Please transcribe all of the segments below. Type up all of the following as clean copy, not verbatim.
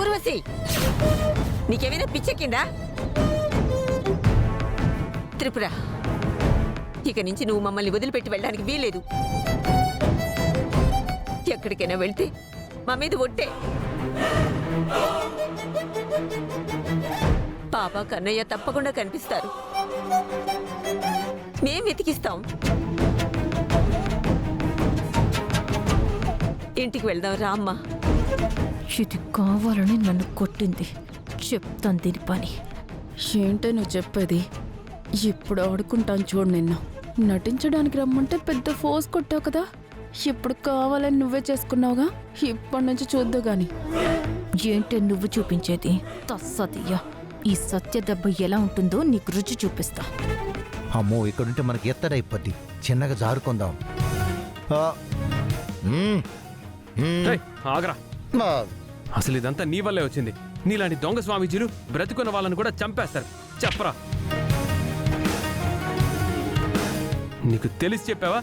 ఊర్వశి, నీకేమైనా పిచ్చెక్కిందా? త్రిపుర, ఇక నుంచి నువ్వు మమ్మల్ని వదిలిపెట్టి వెళ్ళడానికి వీలేదు. ఎక్కడికైనా వెళ్తే మా మీద ఒట్టే. పాప కన్నయ్య తప్పకుండా కనిపిస్తారు. మేం వెతికిస్తాం. ఇంటికి వెళ్దాం రా అమ్మా. ఇది కావాలని నన్ను కొట్టింది. చెప్తాను దీని పని. ఏంటో నువ్వు చెప్పేది? ఇప్పుడు ఆడుకుంటాను చూడు. నిన్ను నటించడానికి రమ్మంటే పెద్ద ఫోర్స్ కొట్టావు కదా. ఇప్పుడు కావాలని నువ్వే చేసుకున్నావుగా. ఇప్పటి నుంచి చూద్దు గాని. ఏంటే నువ్వు చూపించేది? తస్సదియ్యా, ఈ సత్య దెబ్బ ఎలా ఉంటుందో నీకు రుచి చూపిస్తా. అమ్మో, ఇక్కడుంటే మనకి ఎత్తడైపోద్ది. చిన్నగా జారుకుందాం. ఆగరా, అసలు ఇదంతా నీ వల్లే వచ్చింది. నీలాంటి దొంగ స్వామీజీలు బ్రతుకున్న వాళ్ళని కూడా చంపేస్తారు. చెప్పరా, నీకు తెలిసి చెప్పావా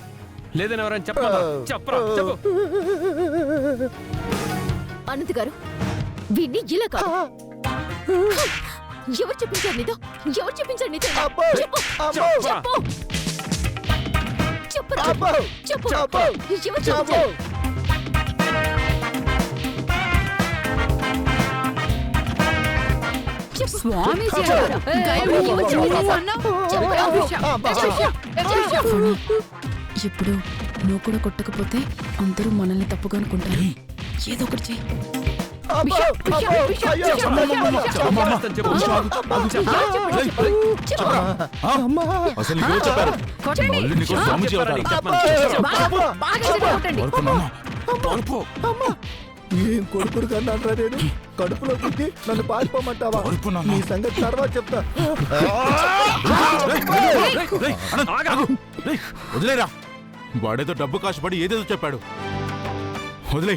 లేదని ఎవరైనా చెప్పరా? చెప్పరా, చెప్పు. అనంత్ గారు, వీడిని ఇలా కాదు. ఎవరు చెప్పించారు నీతో? ఎవరు చెప్పించారు నీతో? చెప్పు, చెప్పు, ఎవరు చెప్పించారు? ఇప్పుడు నువ్వు కూడా కొట్టకపోతే అందరూ మనల్ని తప్పుగా అనుకుంటారు. ఏదో ఒకటి చెయ్యి. ఏం కొడుకుడు కన్నా నేను కడుపులో పుట్టి నన్ను పారిపోమంటావా? నీ సంగతి తర్వాత చెప్తా. వదిలేరా, వాడేదో డబ్బు కాశపడి ఏదేదో చెప్పాడు. వదిలే.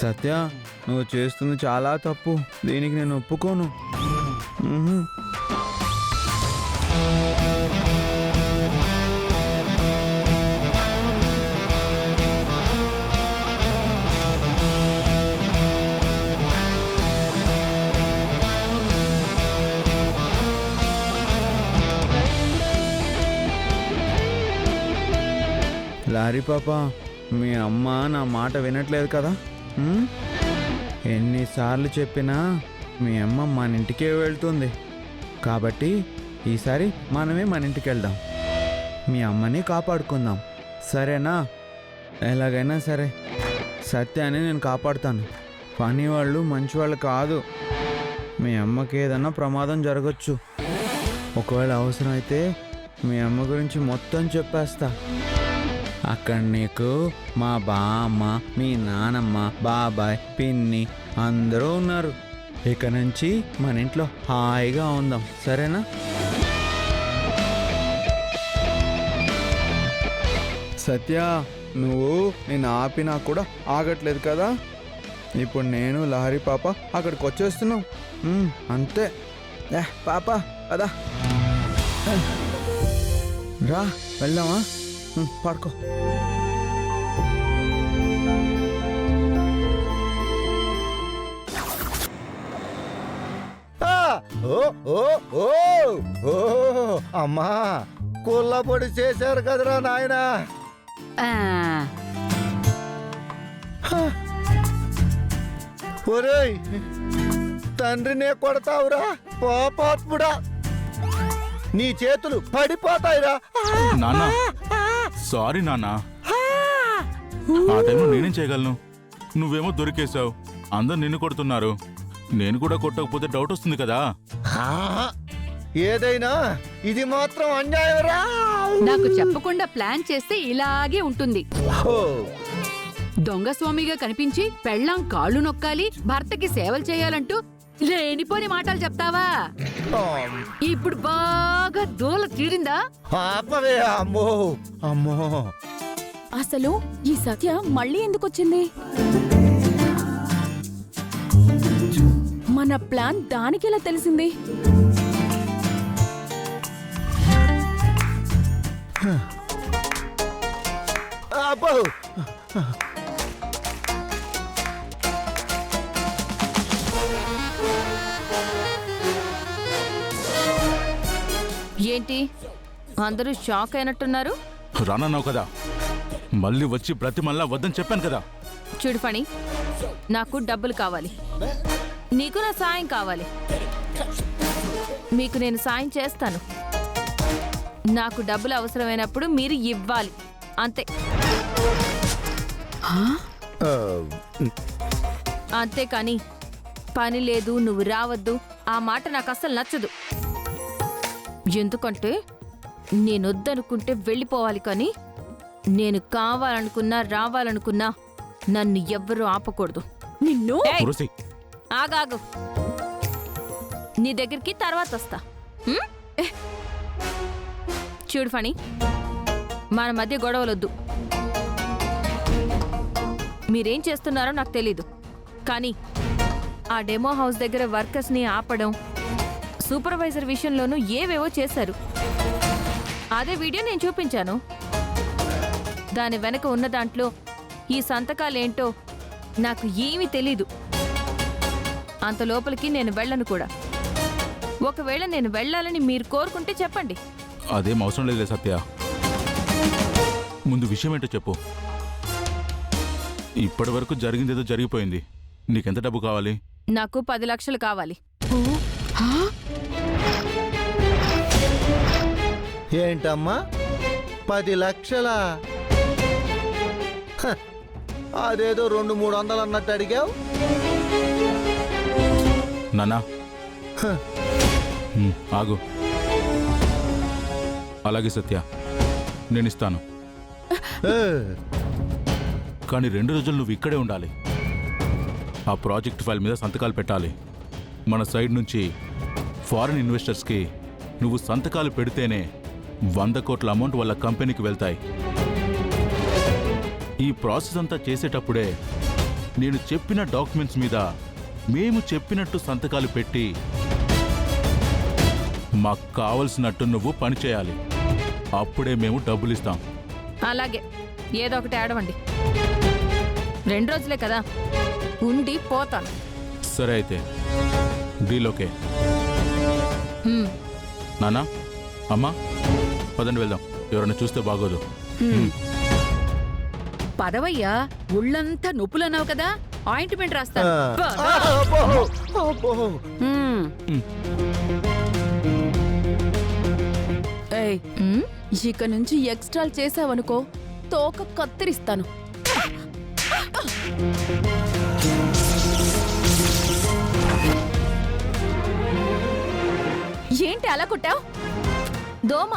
సత్య, నువ్వు చేస్తుంది చాలా తప్పు. దీనికి నేను ఒప్పుకోను. లారీ పాప, మీ అమ్మ నా మాట వినట్లేదు కదా. ఎన్నిసార్లు చెప్పినా మీ అమ్మ మన ఇంటికే వెళ్తుంది. కాబట్టి ఈసారి మనమే మన ఇంటికి వెళ్దాం. మీ అమ్మని కాపాడుకుందాం, సరేనా? ఎలాగైనా సరే సత్యాన్ని నేను కాపాడుతాను. పని వాళ్ళు మంచివాళ్ళు కాదు. మీ అమ్మకి ఏదన్నా ప్రమాదం జరగచ్చు. ఒకవేళ అవసరమైతే మీ అమ్మ గురించి మొత్తం చెప్పేస్తా. అక్కడ నీకు మా బామ్మ, మీ నానమ్మ, బాబాయ్, పిన్ని అందరూ ఉన్నారు. ఇక నుంచి మన ఇంట్లో హాయిగా ఉందాం, సరేనా? సత్య, నువ్వు నేను ఆపినా కూడా ఆగట్లేదు కదా. ఇప్పుడు నేను లహరి పాప అక్కడికి వచ్చేస్తున్నాం. అంతే. పాప అదా, రా వెళ్దామా? పడుకో. అమ్మా, కుళ్ళ పొడి చేశారు కదరా నాయనా. ఒరేయ్, తండ్రినే కొడతావురా పాపాత్ముడా. నీ చేతులు పడిపోతాయిరా. నాన్న, సారీ నాన్న. ఆ టైంలో నేనేం చేయగలను? నువ్వేమో దొరికేశావు, అందరు నిన్ను కొడుతున్నారు. నేను కూడా కొట్టకపోతే డౌట్ వస్తుంది కదా. ఏదైనా ఇది మాత్రం అన్యాయరా. నాకు చెప్పకుండా ప్లాన్ చేస్తే ఇలాగే ఉంటుంది. దొంగ స్వామిగా కనిపించి పెళ్ళాం కాళ్ళు నొక్కాలి, భర్తకి సేవలు చేయాలంటూ లేనిపోని మాటలు చెప్తావా? ఇప్పుడు బాగా దూల తీరిందా? ఆపవే. అమ్మో అమ్మో, అసలు ఈ సత్య మళ్ళీ ఎందుకు వచ్చింది? మన ప్లాన్ దానికి ఎలా తెలిసింది? అబ్బో, ఏంటి అందరూ షాక్ అయినట్టున్నారు? రానన్నావు కదా, మళ్ళీ వచ్చి బ్రతిమల్లా వద్దని చెప్పాను కదా. చూడు ఫణి, నాకు డబ్బులు కావాలి, నీకు నా సాయం కావాలి. మీకు నేను సాయం చేస్తాను, నాకు డబ్బులు అవసరమైనప్పుడు మీరు ఇవ్వాలి, అంతే. అంతేకాని పని లేదు నువ్వు రావద్దు ఆ మాట నాకు అస్సలు నచ్చదు. ఎందుకంటే నేనొద్దనుకుంటే వెళ్ళిపోవాలి, కానీ నేను కావాలనుకున్నా రావాలనుకున్నా నన్ను ఎవ్వరూ ఆపకూడదు. నిన్ను ఏయ్! తులసి, ఆగాగు, నీ దగ్గరికి తర్వాత వస్తా. హ్మ్? చూడు ఫణి, మన మధ్య గొడవలొద్దు. మీరేం చేస్తున్నారో నాకు తెలీదు, కానీ ఆ డెమో హౌస్ దగ్గర వర్కర్స్ని ఆపడం, సూపర్వైజర్ విషయంలోనూ ఏవేవో చేశారు. అదే వీడియో నేను చూపించాను. దాని వెనక ఉన్న దాంట్లో ఈ సంతకాలేంటో నాకు ఏమీ తెలీదు. అంత లోపలికి నేను వెళ్ళను కూడా. ఒకవేళ నేను వెళ్ళాలని మీరు కోరుకుంటే చెప్పండి. అదేం అవసరం లేదులే సత్య. ముందు విషయం ఏంటో చెప్పు. ఇప్పటి వరకు జరిగిందేదో జరిగిపోయింది. నీకెంత డబ్బు కావాలి? నాకు 10 లక్షలు కావాలి. ఏంటమ్మా 10 లక్షలా? హ, అదేదో 200-300 అన్నట్టు అడిగావు. నానా హ, ఆగు. అలాగే సత్య, నేను ఇస్తాను. ఏ, కానీ 2 రోజులు నువ్వు ఇక్కడే ఉండాలి. ఆ ప్రాజెక్ట్ ఫైల్ మీద సంతకాలు పెట్టాలి. మన సైడ్ నుంచి ఫారిన్ ఇన్వెస్టర్స్కి నువ్వు సంతకాలు పెడితేనే 100 కోట్ల అమౌంట్ వాళ్ళ కంపెనీకి వెళ్తాయి. ఈ ప్రాసెస్ అంతా చేసేటప్పుడే నేను చెప్పిన డాక్యుమెంట్స్ మీద మేము చెప్పినట్టు సంతకాలు పెట్టి మాకు కావలసినట్టు నువ్వు పని చేయాలి. అప్పుడే మేము డబ్బులు ఇస్తాం. అలాగే, ఏదో ఒకటి ఆడవండి. 2 రోజులే కదా, ఉండి పోతాను. సరే అయితే, డీల్ ఓకే. హ్మ్. నానా, అమ్మా, పదండి వెళ్దాం. ఎవరైనా చూస్తే బాగోదు. పదవయ్యా, ఒళ్ళంతా నొప్పులన్నావు కదా, ఆయింట్మెంట్ ఆ, రాస్తాను. అబ్బో, అబ్బో. హ్మ్. ఏయ్, హ్మ్? ఇక నుంచి ఎక్స్ట్రాలు చేసావనుకో తోక కత్తిరిస్తాను. ఏంటి అలా కొట్టావు? దోమ,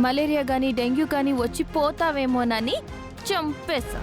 మలేరియా గాని డెంగ్యూ గాని వచ్చి పోతావేమోనని చంపేశా.